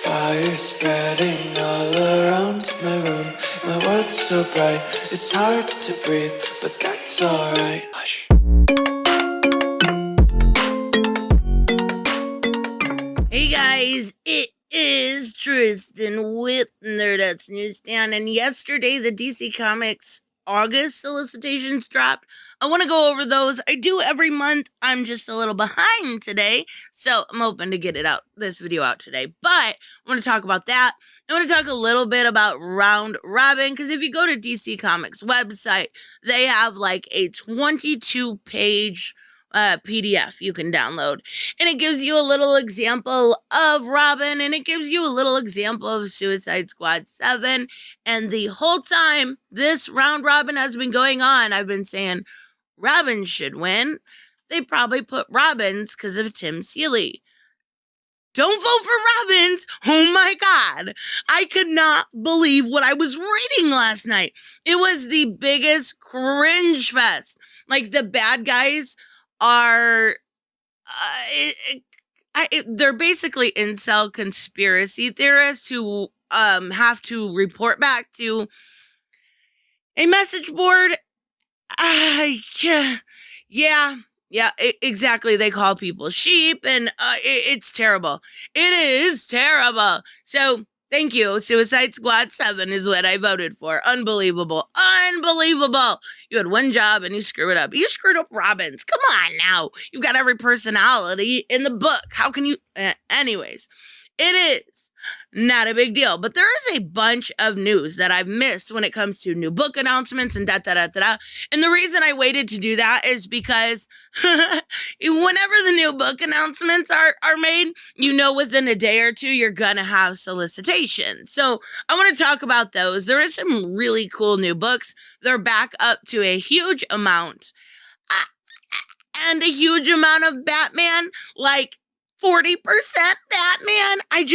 Fire spreading all around my room. My world's so bright, it's hard to breathe, but that's alright. Hush. Hey guys, it is Tristan with Nerdette's Newsstand, and yesterday the DC Comics August Solicitations dropped. I want to go over those. I do every month. I'm just a little behind today, so I'm hoping to get this video out today. But I want to talk about that. I want to talk a little bit about Round Robin, because if you go to DC Comics website, they have like a 22-page PDF you can download, and it gives you a little example of Robin, and it gives you a little example of Suicide Squad 7, and the whole time this round robin has been going on, I've been saying Robin should win. They probably put Robins because of Tim Seeley. Don't vote for Robins! Oh my god! I could not believe what I was reading last night. It was the biggest cringe fest. Like, the bad guys are they're basically incel conspiracy theorists who have to report back to a message board. Exactly. They call people sheep, and it's terrible. It is terrible. So thank you. Suicide Squad 7 is what I voted for. Unbelievable. Unbelievable. You had one job and you screw it up. You screwed up Robins. Come on now. You've got every personality in the book. How can you? Anyways, it is not a big deal. But there is a bunch of news that I've missed when it comes to new book announcements and da-da-da-da-da. And the reason I waited to do that is because whenever the new book announcements are made, you know within a day or two you're gonna have solicitations. So I want to talk about those. There is some really cool new books. They're back up to a huge amount. And a huge amount of Batman, like 40% Batman. I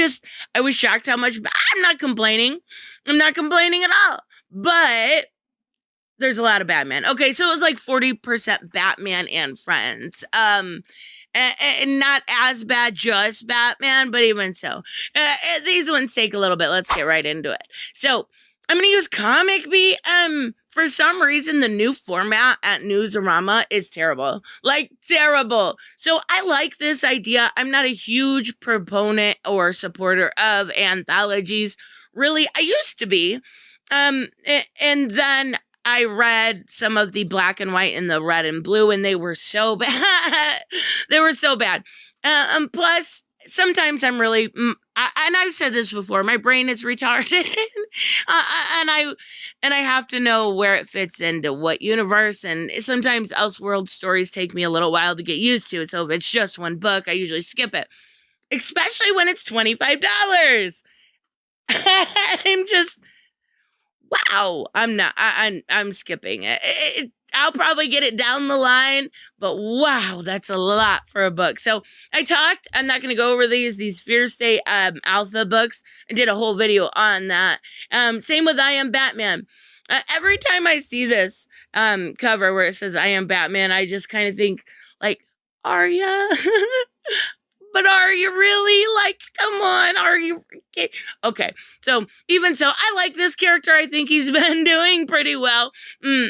was shocked how much. I'm not complaining. I'm not complaining at all. But there's a lot of Batman. Okay, so it was like 40% Batman and Friends. And not as bad, just Batman, but even so. These ones take a little bit. Let's get right into it. So I'm going to use Comic Beat. For some reason, the new format at Newsarama is terrible. Like, terrible. So I like this idea. I'm not a huge proponent or supporter of anthologies. Really, I used to be. And then I read some of the black and white and the red and blue, and they were so bad. They were so bad. Plus, sometimes I'm really, and I've said this before, my brain is retarded, and I have to know where it fits into what universe, and sometimes Elseworld stories take me a little while to get used to, so if it's just one book, I usually skip it, especially when it's $25. I'm just, wow, I'm skipping it. I'll probably get it down the line, but wow, that's a lot for a book. So I'm not going to go over these Fear State Alpha books. I did a whole video on that. Same with I Am Batman. Every time I see this cover where it says I Am Batman, I just kind of think, like, are ya? But are you really? Like, come on, are you? Okay, so even so, I like this character. I think he's been doing pretty well.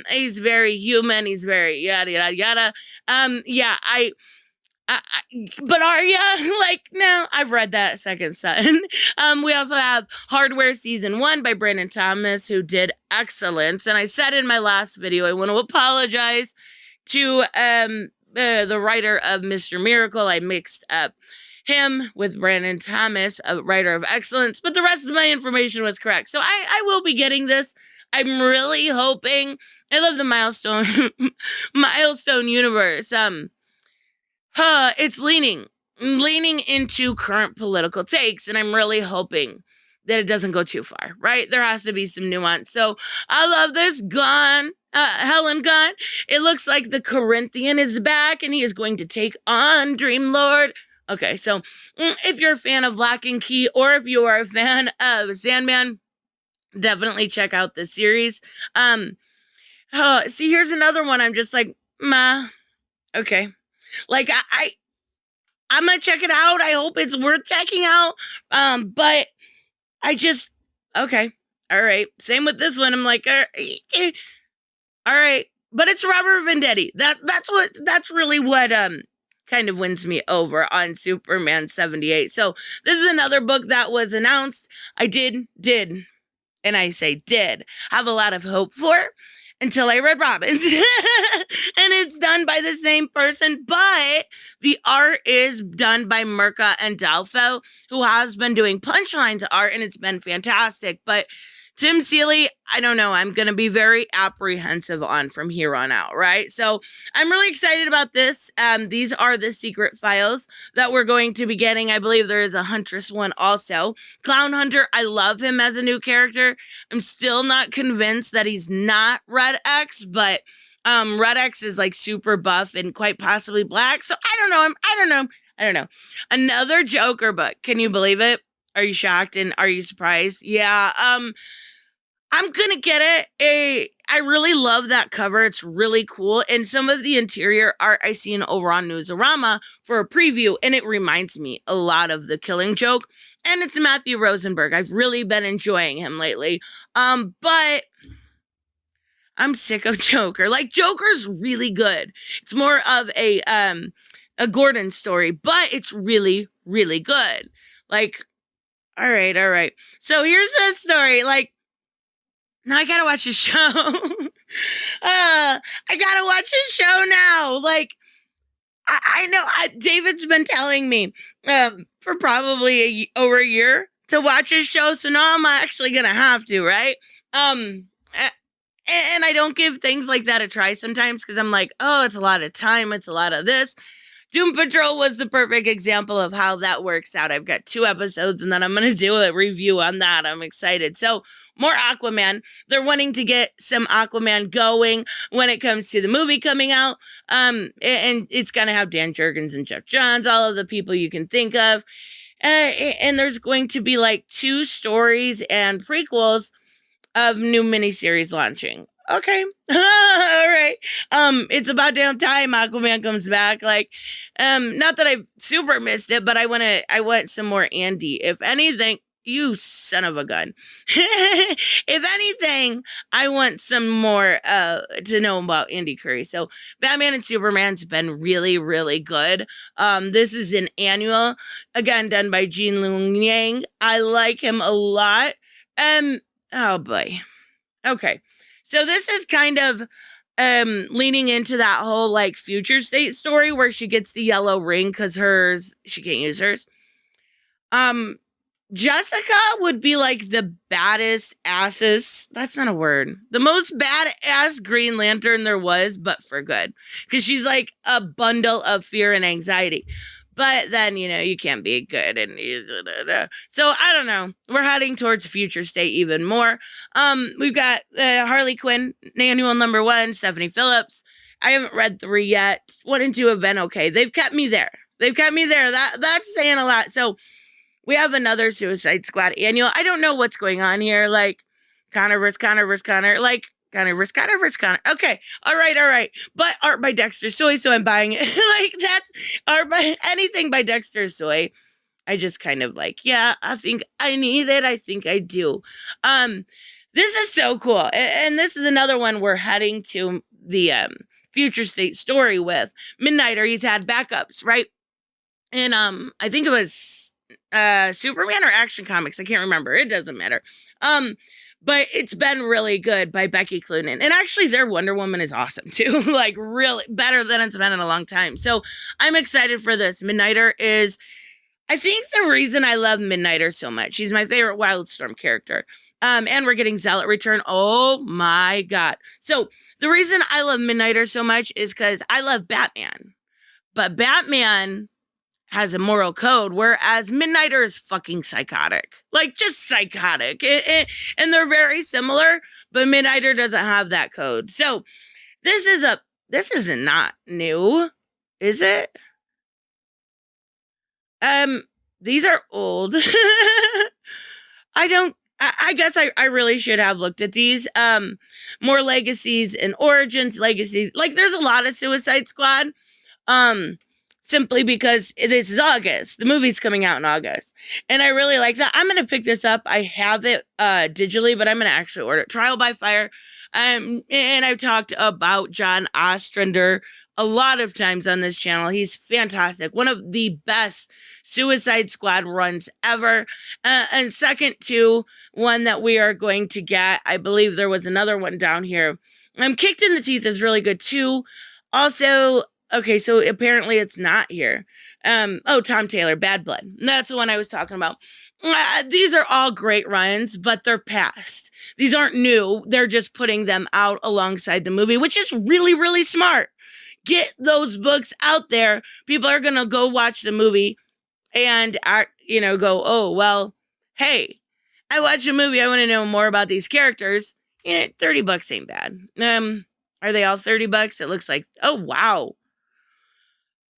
He's very human. He's very yada, yada, yada. But are ya? Like, no, I've read that Second Son. We also have Hardware Season 1 by Brandon Thomas, who did excellent. And I said in my last video, I want to apologize to the writer of Mr. Miracle. I mixed up him with Brandon Thomas, a writer of excellence, but the rest of my information was correct. So I will be getting this. I'm really hoping. I love the Milestone universe. It's leaning into current political takes, and I'm really hoping that it doesn't go too far, right? There has to be some nuance. So I love this. Helen Gunn. It looks like the Corinthian is back, and he is going to take on Dreamlord. Okay, so if you're a fan of Lock and Key, or if you are a fan of Sandman, definitely check out this series. See, here's another one. I'm just like, meh. Okay. Like, I'm gonna check it out. I hope it's worth checking out. But Okay. All right. Same with this one. I'm like, all right. But it's Robert Venditti. That's really what kind of wins me over on Superman 78. So this is another book that was announced. I did, and I say did, have a lot of hope for until I read Robin's. And it's done by the same person, but the art is done by Mirka and Dalfo, who has been doing Punchlines art, and it's been fantastic. But Tim Seeley, I don't know, I'm going to be very apprehensive on from here on out, right? So I'm really excited about this. These are the secret files that we're going to be getting. I believe there is a Huntress one also. Clown Hunter, I love him as a new character. I'm still not convinced that he's not Red X, but Red X is like super buff and quite possibly black. So I don't know. Another Joker book. Can you believe it? Are you shocked and are you surprised? Yeah, I'm gonna get it. I really love that cover. It's really cool. And some of the interior art I seen over on Newsarama for a preview, and it reminds me a lot of The Killing Joke. And it's Matthew Rosenberg. I've really been enjoying him lately. But I'm sick of Joker. Like, Joker's really good. It's more of a Gordon story, but it's really, really good. Like, all right. So here's the story. Like, now I gotta watch the show. I gotta watch the show now. Like, I know David's been telling me for probably over a year to watch his show, so now I'm actually gonna have to, right? And I don't give things like that a try sometimes because I'm like, oh, it's a lot of time, it's a lot of this. Doom Patrol was the perfect example of how that works out. I've got 2 episodes and then I'm going to do a review on that. I'm excited. So more Aquaman. They're wanting to get some Aquaman going when it comes to the movie coming out. And it's going to have Dan Jurgens and Jeff Johns, all of the people you can think of. And there's going to be like 2 stories and prequels of new miniseries launching. Okay. All right. It's about damn time Aquaman comes back. Like, not that I've super missed it, but I want some more Andy. If anything, you son of a gun. If anything, I want some more, to know about Andy Curry. So Batman and Superman's been really, really good. This is an annual, again, done by Gene Lung Yang. I like him a lot. Oh boy. Okay. So this is kind of leaning into that whole like future state story where she gets the yellow ring because she can't use hers. Jessica would be like the baddest asses. That's not a word. The most badass Green Lantern there was, but for good. Because she's like a bundle of fear and anxiety. But then, you can't be good. And so I don't know. We're heading towards future state even more. We've got Harley Quinn, annual number 1, Stephanie Phillips. I haven't read 3 yet. 1 and 2 have been okay. They've kept me there. That's saying a lot. So we have another Suicide Squad annual. I don't know what's going on here. Like, Connor versus Connor. Like, Connor versus Connor. Okay. All right. But art by Dexter Soy, so I'm buying it. Like, that's art by anything by Dexter Soy. I just kind of like, yeah, I think I need it. I think I do. This is so cool. And this is another one we're heading to the future state story with. Midnighter, he's had backups, right? And I think it was Superman or Action Comics. I can't remember. It doesn't matter. But it's been really good by Becky Cloonan. And actually, their Wonder Woman is awesome, too. Like, really better than it's been in a long time. So I'm excited for this. Midnighter is, I think, the reason I love Midnighter so much. She's my favorite Wildstorm character. And we're getting Zealot return. Oh, my God. So the reason I love Midnighter so much is because I love Batman. But Batman has a moral code, whereas Midnighter is fucking psychotic. Like, just psychotic. And they're very similar, but Midnighter doesn't have that code. So this is not new, is it? These are old. I guess I really should have looked at these. More legacies and origins, legacies. Like, there's a lot of Suicide Squad. simply because this is August. The movie's coming out in August. And I really like that. I'm going to pick this up. I have it digitally, but I'm going to actually order it. Trial by Fire. And I've talked about John Ostrander a lot of times on this channel. He's fantastic. One of the best Suicide Squad runs ever. And second to one that we are going to get, I believe there was another one down here. Kicked in the Teeth is really good too. Also, okay, so apparently it's not here. Tom Taylor, Bad Blood. That's the one I was talking about. These are all great runs, but they're past. These aren't new. They're just putting them out alongside the movie, which is really, really smart. Get those books out there. People are going to go watch the movie and, go, oh, well, hey, I watched a movie. I want to know more about these characters. $30 ain't bad. Are they all $30? It looks like, oh, wow.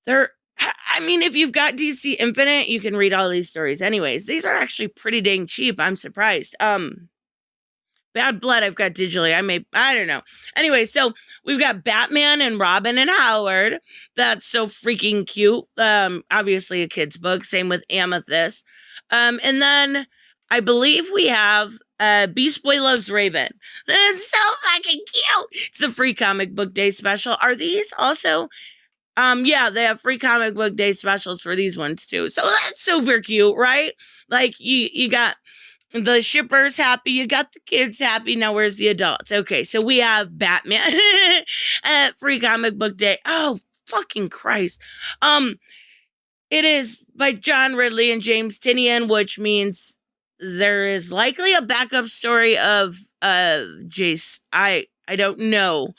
If you've got DC Infinite, you can read all these stories. Anyways, these are actually pretty dang cheap. I'm surprised. Bad Blood, I've got digitally. I don't know. Anyway, so we've got Batman and Robin and Howard. That's so freaking cute. Obviously a kid's book. Same with Amethyst. And then I believe we have Beast Boy Loves Raven. That's so fucking cute. It's the free comic book day special. Are these also? Yeah, they have free comic book day specials for these ones too. So that's super cute, right? Like you got the shippers happy, you got the kids happy. Now where's the adults? Okay, so we have Batman free comic book day. Oh, fucking Christ. It is by John Ridley and James Tynion, which means there is likely a backup story of Jace. I don't know.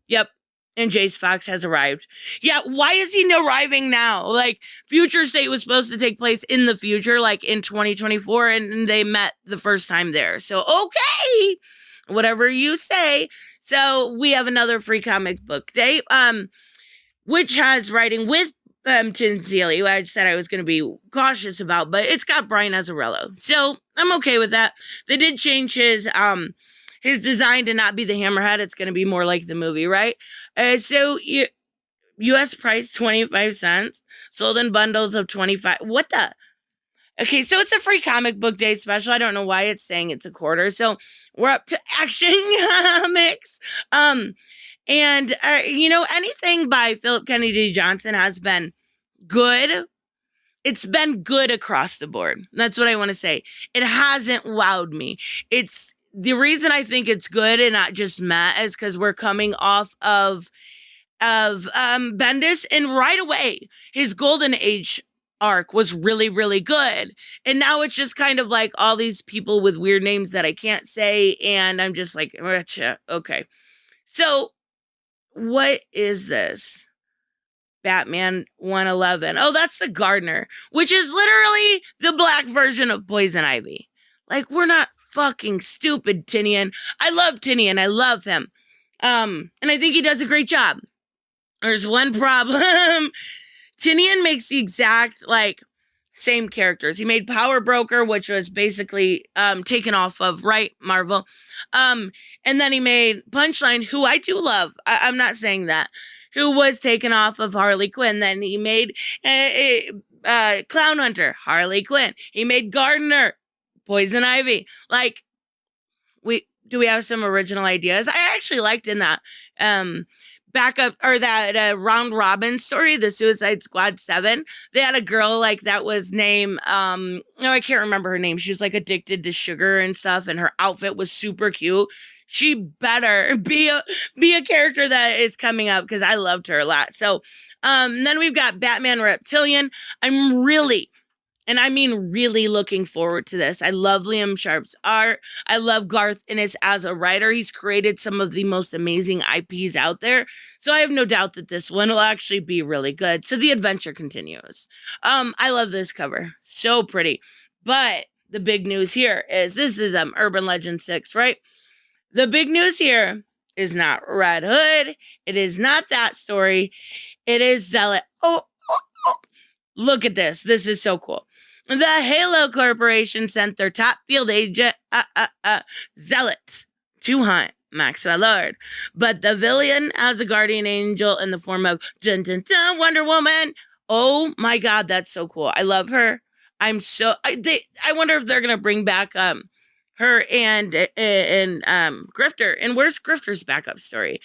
Yep. And Jace Fox has arrived. Yeah, why is he arriving now? Like, Future State was supposed to take place in the future, like in 2024, and they met the first time there. So, okay, whatever you say. So, we have another free comic book day, which has writing with Tim Seeley, who I said I was going to be cautious about, but it's got Brian Azzarello. So, I'm okay with that. They did change his design to not be the Hammerhead. It's going to be more like the movie, right? So U.S. price 25 cents, sold in bundles of 25. What the? Okay, so it's a free comic book day special. I don't know why it's saying it's a quarter. So we're up to Action Comics. Anything by Philip Kennedy Johnson has been good. It's been good across the board. That's what I want to say. It hasn't wowed me. The reason I think it's good and not just meh is because we're coming off of Bendis, and right away his Golden Age arc was really, really good. And now it's just kind of like all these people with weird names that I can't say, and I'm just like, okay. So what is this? Batman 111. Oh, that's the Gardener, which is literally the black version of Poison Ivy. Like, we're not fucking stupid, Tynion. I love Tynion. I love him. And I think he does a great job. There's one problem. Tynion makes the exact, same characters. He made Power Broker, which was basically taken off of, Marvel. And then he made Punchline, who I do love. I'm not saying that. Who was taken off of Harley Quinn. Then he made Clown Hunter, Harley Quinn. He made Gardener, Poison Ivy. Do we have some original ideas? I actually liked in that backup or that round robin story, the Suicide Squad 7. They had a girl that was named I can't remember her name. She was addicted to sugar and stuff, and her outfit was super cute. She better be a character that is coming up because I loved her a lot. So then we've got Batman Reptilian. I'm really, and I mean really, looking forward to this. I love Liam Sharp's art. I love Garth Ennis as a writer. He's created some of the most amazing IPs out there. So I have no doubt that this one will actually be really good. So the adventure continues. I love this cover. So pretty. But the big news here is this is Urban Legend 6, right? The big news here is not Red Hood. It is not that story. It is Zealot. Oh, look at this. This is so cool. The Halo Corporation sent their top field agent, Zealot, to hunt Max Lord. But the villain has a guardian angel in the form of dun, dun, dun, Wonder Woman. Oh my God, that's so cool. I love her. I wonder if they're gonna bring back her and Grifter. And where's Grifter's backup story?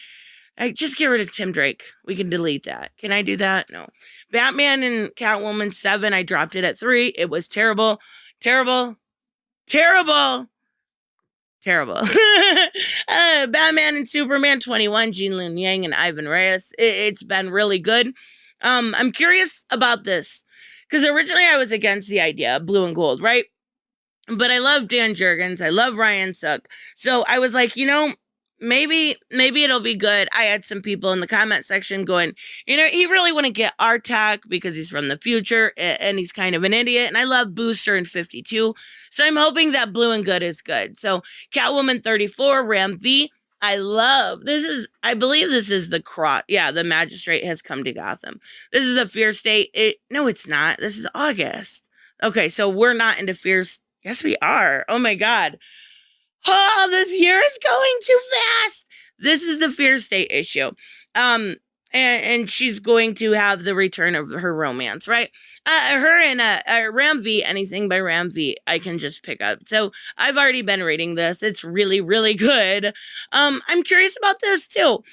Just get rid of Tim Drake. We can delete that. Can I do that? No. Batman and Catwoman 7, I dropped it at 3. It was terrible. Terrible. Terrible. Terrible. Batman and Superman 21, Jean Lin Yang and Ivan Reyes. It's been really good. I'm curious about this because originally I was against the idea of blue and gold, right? But I love Dan Jurgens. I love Ryan Sook. So I was like, maybe it'll be good. I had some people in the comment section going, he really wouldn't get our tech because he's from the future and he's kind of an idiot. And I love Booster and 52. So I'm hoping that blue and good is good. So Catwoman 34, Ram V. I believe this is the Cross. Yeah, the magistrate has come to Gotham. This is a fear state. No, it's not. This is August. Okay, so we're not into fear. Yes, we are. Oh my God. Oh, this year is going too fast. This is the fear state issue. And she's going to have the return of her romance, right? Her and Ram V, anything by Ram V, I can just pick up. So I've already been reading this. It's really, really good. I'm curious about this too.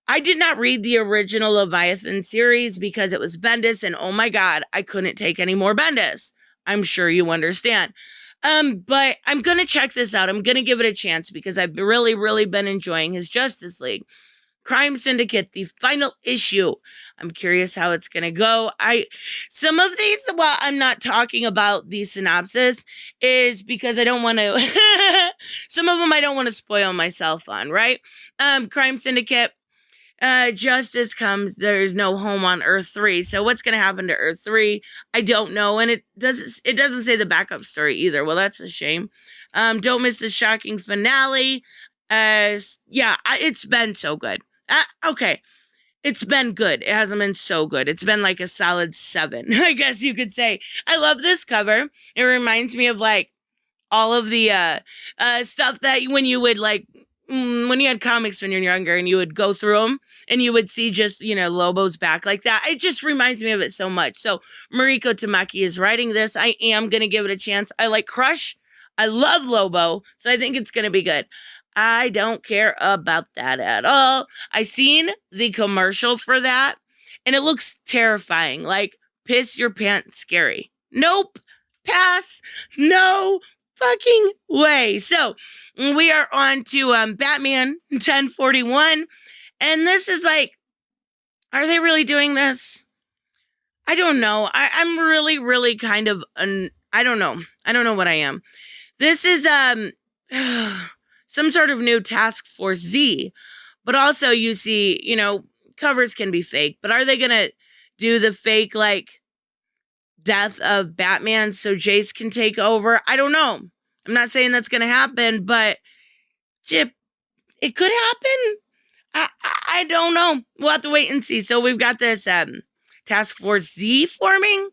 I did not read the original Leviathan series because it was Bendis, and oh my God, I couldn't take any more Bendis. I'm sure you understand. But I'm going to check this out. I'm going to give it a chance because I've really, really been enjoying his Justice League. Crime Syndicate, the final issue. I'm curious how it's going to go. Some of these, while I'm not talking about the synopsis, is because I don't want to, some of them I don't want to spoil myself on, right? Crime Syndicate, justice comes, there's no home on Earth 3. So what's going to happen to Earth 3? I don't know. And it doesn't say the backup story either. Well, that's a shame. Don't miss the shocking finale. It's been so good. Okay. It's been good. It hasn't been so good. It's been like a solid 7, I guess you could say. I love this cover. It reminds me of like all of the stuff that when you would like, when you had comics when you're younger and you would go through them and you would see just, Lobo's back like that. It just reminds me of it so much. So Mariko Tamaki is writing this. I am going to give it a chance. I like Crush. I love Lobo. So I think it's going to be good. I don't care about that at all. I seen the commercial for that and it looks terrifying. Like piss your pants scary. Nope. Pass. No fucking way. So we are on to Batman 1041. And this is like, are they really doing this? I don't know. I'm really, really kind of, I don't know. I don't know what I am. This is some sort of new Task Force Z. But also you see, covers can be fake. But are they going to do the fake, like, death of Batman so Jace can take over? I don't know. I'm not saying that's going to happen, but it could happen. I don't know. We'll have to wait and see. So we've got this Task Force Z forming.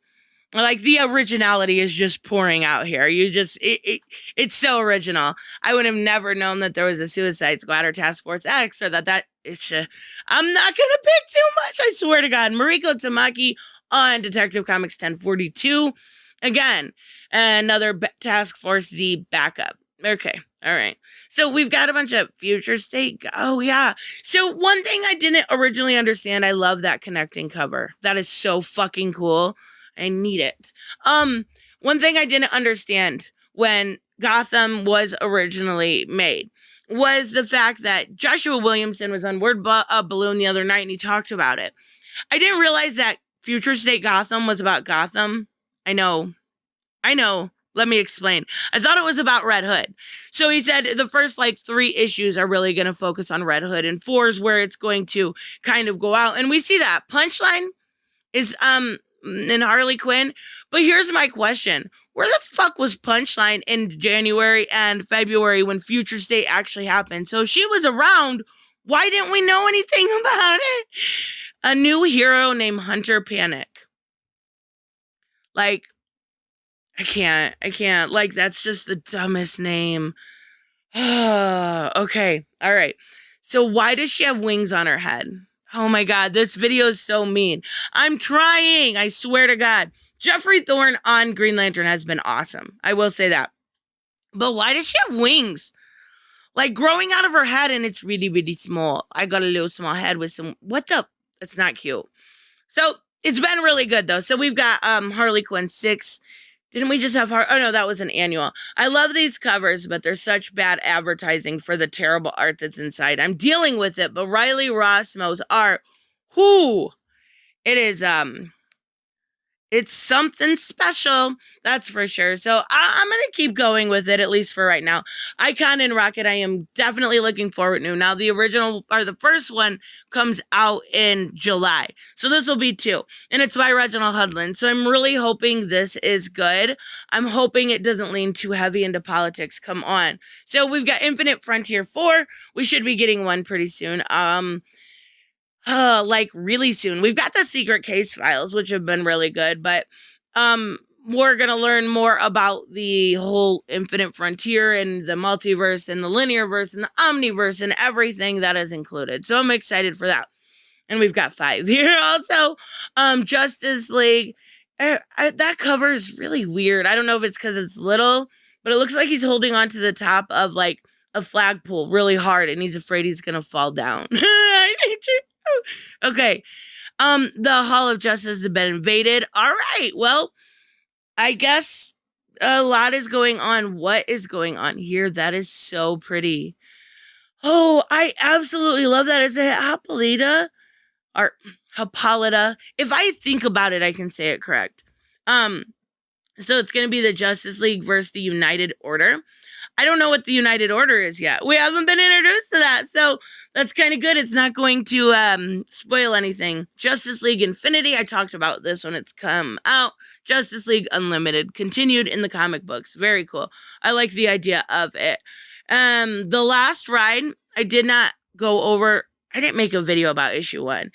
Like the originality is just pouring out here. It's so original. I would have never known that there was a Suicide Squad or Task Force X or that it's I'm not going to pick too much. I swear to God. Mariko Tamaki on Detective Comics 1042. Again, another Task Force Z backup. Okay. All right. So we've got a bunch of future state. Oh, yeah. So one thing I didn't originally understand, I love that connecting cover. That is so fucking cool. I need it. One thing I didn't understand when Gotham was originally made was the fact that Joshua Williamson was on Word Balloon the other night and he talked about it. I didn't realize that Future State Gotham was about Gotham. I know. Let me explain. I thought it was about Red Hood. So he said the first 3 issues are really going to focus on Red Hood and 4 is where it's going to kind of go out. And we see that Punchline is in Harley Quinn. But here's my question. Where the fuck was Punchline in January and February when Future State actually happened? So if she was around, why didn't we know anything about it? A new hero named Hunter Panic. I can't. That's just the dumbest name. Okay. All right. So why does she have wings on her head? Oh my God, this video is so mean. I'm trying. I swear to God. Jeffrey Thorne on Green Lantern has been awesome. I will say that. But why does she have wings? Like growing out of her head and it's really, really small. I got a little small head with some, what the? That's not cute. So it's been really good though. So we've got Harley Quinn 6. Didn't we just have oh no, that was an annual. I love these covers, but they're such bad advertising for the terrible art that's inside. I'm dealing with it, but Riley Rossmo's art, it is it's something special, that's for sure. So I'm going to keep going with it, at least for right now. Icon and Rocket, I am definitely looking forward to. Now, the original, or the first one, comes out in July. So this will be 2. And it's by Reginald Hudlin. So I'm really hoping this is good. I'm hoping it doesn't lean too heavy into politics. Come on. So we've got Infinite Frontier 4. We should be getting one pretty soon. Like really soon. We've got the Secret Case files, which have been really good, but we're gonna learn more about the whole Infinite Frontier and the multiverse and the linear verse and the omniverse and everything that is included. So I'm excited for that. And we've got 5 here also. Justice League. That cover is really weird. I don't know if it's because it's little, but it looks like he's holding on to the top of like a flagpole really hard and he's afraid he's gonna fall down. Okay. The Hall of Justice has been invaded. All right. Well, I guess a lot is going on. What is going on here? That is so pretty. Oh, I absolutely love that. Is it Hippolyta or Hippolyta? If I think about it, I can say it correct. So it's going to be the Justice League versus the United Order. I don't know what the United Order is yet. We haven't been introduced to that, so that's kind of good. It's not going to spoil anything. Justice League Infinity, I talked about this when it's come out. Justice League Unlimited, continued in the comic books. Very cool. I like the idea of it. The Last Ride, I did not go over. I didn't make a video about issue 1.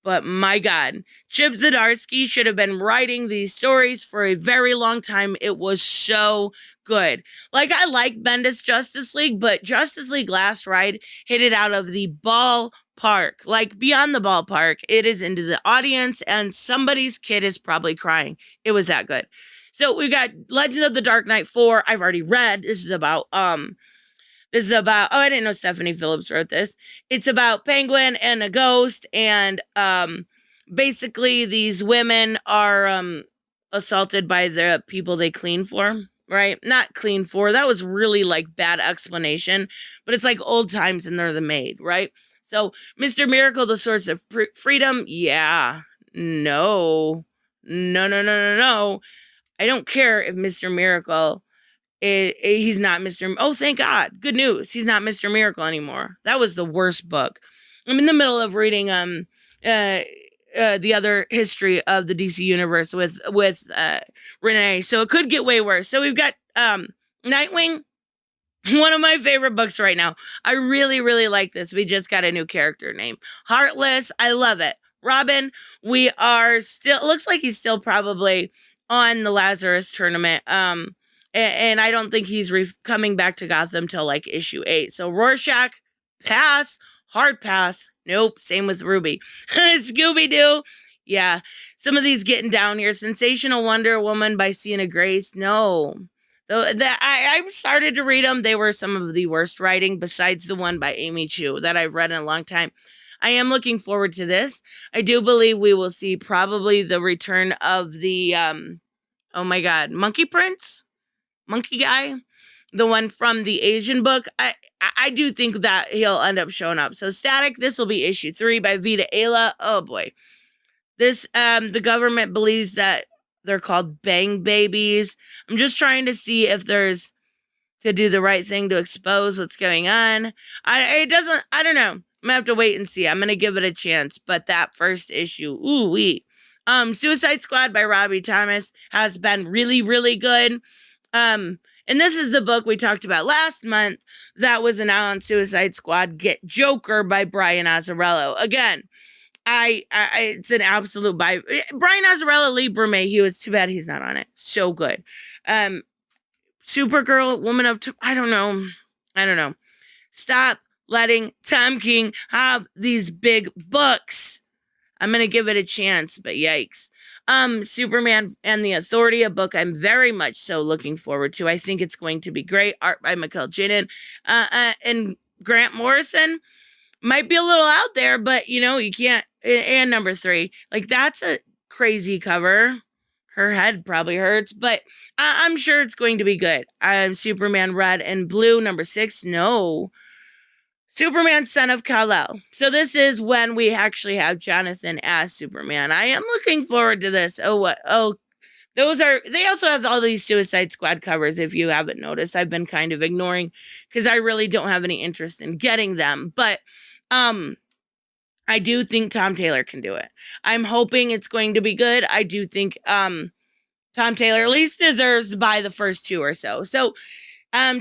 But my God, Chip Zdarsky should have been writing these stories for a very long time. It was so good. Like, I like Bendis Justice League, but Justice League Last Ride hit it out of the ballpark. Like, beyond the ballpark, it is into the audience, and somebody's kid is probably crying. It was that good. So we got Legend of the Dark Knight 4. I've already read. This is about, I didn't know Stephanie Phillips wrote this. It's about Penguin and a ghost, and basically these women are assaulted by the people they clean for, right? Not clean for. That was really like bad explanation, but it's like old times and they're the maid, right? So Mr. Miracle, the Source of Freedom, yeah, no. I don't care if Mr. Miracle... he's not Mr. Oh, thank God. Good news. He's not Mr. Miracle anymore. That was the worst book. I'm in the middle of reading the other history of the DC universe with Renee, so it could get way worse. So we've got Nightwing, one of my favorite books right now. I really, really like this. We just got a new character name. Heartless. I love it. Robin, we are still, looks like he's still probably on the Lazarus tournament. And I don't think he's coming back to Gotham till like issue 8. So Rorschach, pass. Hard pass. Nope. Same with Ruby. Scooby-Doo. Yeah. Some of these getting down here. Sensational Wonder Woman by Sienna Grace. No. I started to read them. They were some of the worst writing besides the one by Amy Chu that I've read in a long time. I am looking forward to this. I do believe we will see probably the return of the, oh my God, Monkey Prince? Monkey guy, the one from the Asian book. I do think that he'll end up showing up. So Static, this will be issue 3 by Vita Ayla. Oh boy. This, the government believes that they're called bang babies. I'm just trying to see if there's to do the right thing to expose what's going on. I don't know. I'm gonna have to wait and see. I'm gonna give it a chance. But that first issue, ooh wee. Suicide Squad by Robbie Thomas has been really, really good. And this is the book we talked about last month that was announced, Suicide Squad Get Joker by Brian Azzarello. Again, it's an absolute buy. Brian Azzarello, Lee Bermayhew, it's too bad he's not on it. So good. Supergirl, Woman of, I don't know. I don't know. Stop letting Tom King have these big books. I'm going to give it a chance, but yikes. Superman and the Authority, a book I'm very much so looking forward to. I think it's going to be great. Art by Mikel Janin. And Grant Morrison might be a little out there, but, you know, you can't. And number 3. Like, that's a crazy cover. Her head probably hurts, but I'm sure it's going to be good. Superman Red and Blue, number 6. No. Superman, Son of Kal-El. So this is when we actually have Jonathan as Superman. I am looking forward to this. They also have all these Suicide Squad covers, if you haven't noticed. I've been kind of ignoring because I really don't have any interest in getting them. But I do think Tom Taylor can do it. I'm hoping it's going to be good. I do think Tom Taylor at least deserves to buy the first 2 or so. So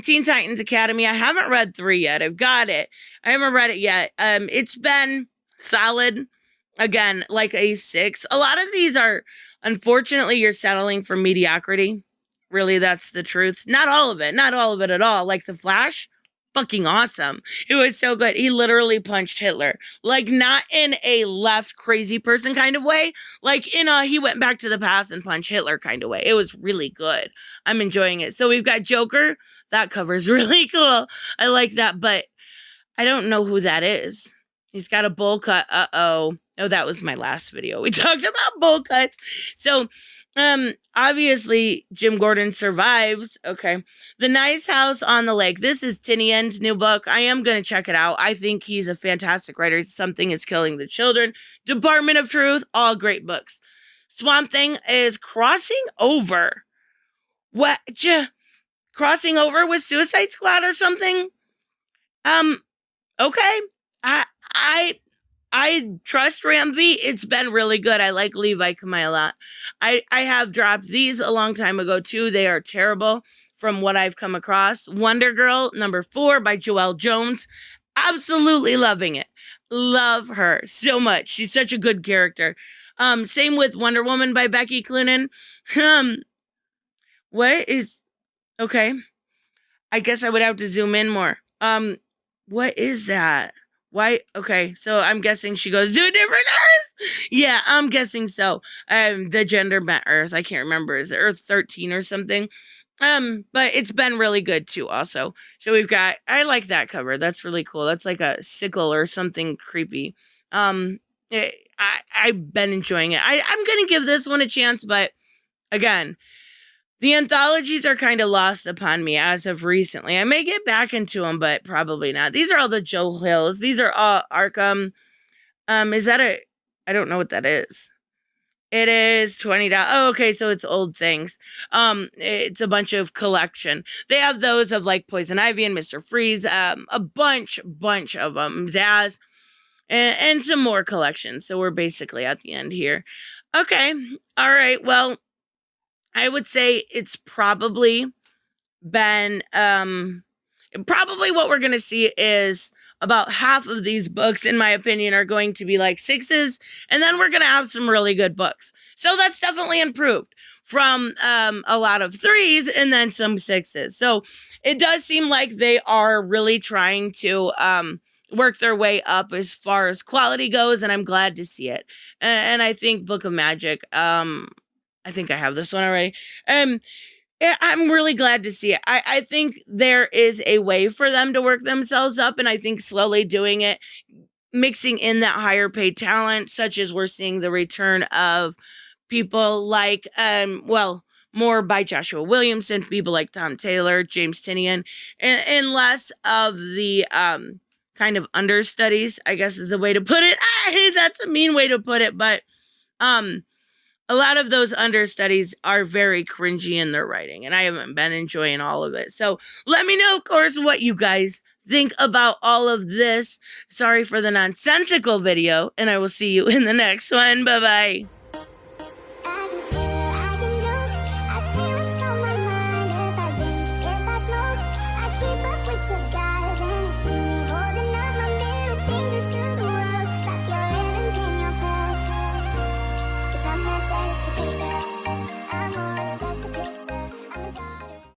Teen Titans Academy, I haven't read 3 yet. I've got it. I haven't read it yet. It's been solid. Again, like a 6. A lot of these are, unfortunately, you're settling for mediocrity. Really, that's the truth. Not all of it. Not all of it at all. Like The Flash, fucking awesome. It was so good. He literally punched Hitler. Like, not in a left crazy person kind of way. Like, in a he went back to the past and punched Hitler kind of way. It was really good. I'm enjoying it. So we've got Joker. That cover's really cool. I like that, but I don't know who that is. He's got a bowl cut. Uh-oh. Oh, that was my last video. We talked about bowl cuts. So, obviously, Jim Gordon survives. Okay. The Nice House on the Lake. This is Tinian's new book. I am going to check it out. I think he's a fantastic writer. Something is Killing the Children. Department of Truth. All great books. Swamp Thing is crossing over. What? Crossing over with Suicide Squad or something? Okay. I trust Ram V. It's been really good. I like Levi Kamei a lot. I have dropped these a long time ago too. They are terrible from what I've come across. Wonder Girl, number 4 by Joelle Jones. Absolutely loving it. Love her so much. She's such a good character. Same with Wonder Woman by Becky Cloonan. Okay. I guess I would have to zoom in more. What is that? Why? Okay, so I'm guessing she goes to a different Earth. Yeah, I'm guessing so. The gender bent Earth. I can't remember. Is it Earth 13 or something? But it's been really good too. Also, so we've got. I like that cover. That's really cool. That's like a sickle or something creepy. I've been enjoying it. I'm gonna give this one a chance, but again, the anthologies are kind of lost upon me as of recently. I may get back into them, but probably not. These are all the Joe Hills. These are all Arkham. Is that I don't know what that is. It is $20. Oh, okay, so it's old things. It's a bunch of collection. They have those of like Poison Ivy and Mr. Freeze. A bunch of them. Zaz. And some more collections. So we're basically at the end here. Okay. All right. Well, I would say it's probably been, probably what we're going to see is about half of these books, in my opinion, are going to be like 6s. And then we're going to have some really good books. So that's definitely improved from a lot of 3s and then some 6s. So it does seem like they are really trying to work their way up as far as quality goes. And I'm glad to see it. And I think Book of Magic, I think I have this one already. I'm really glad to see it. I think there is a way for them to work themselves up, and I think slowly doing it, mixing in that higher paid talent, such as we're seeing the return of people like, more by Joshua Williamson, people like Tom Taylor, James Tinian, and less of the kind of understudies, I guess is the way to put it. That's a mean way to put it, but a lot of those understudies are very cringy in their writing, and I haven't been enjoying all of it. So let me know, of course, what you guys think about all of this. Sorry for the nonsensical video, and I will see you in the next one. Bye-bye.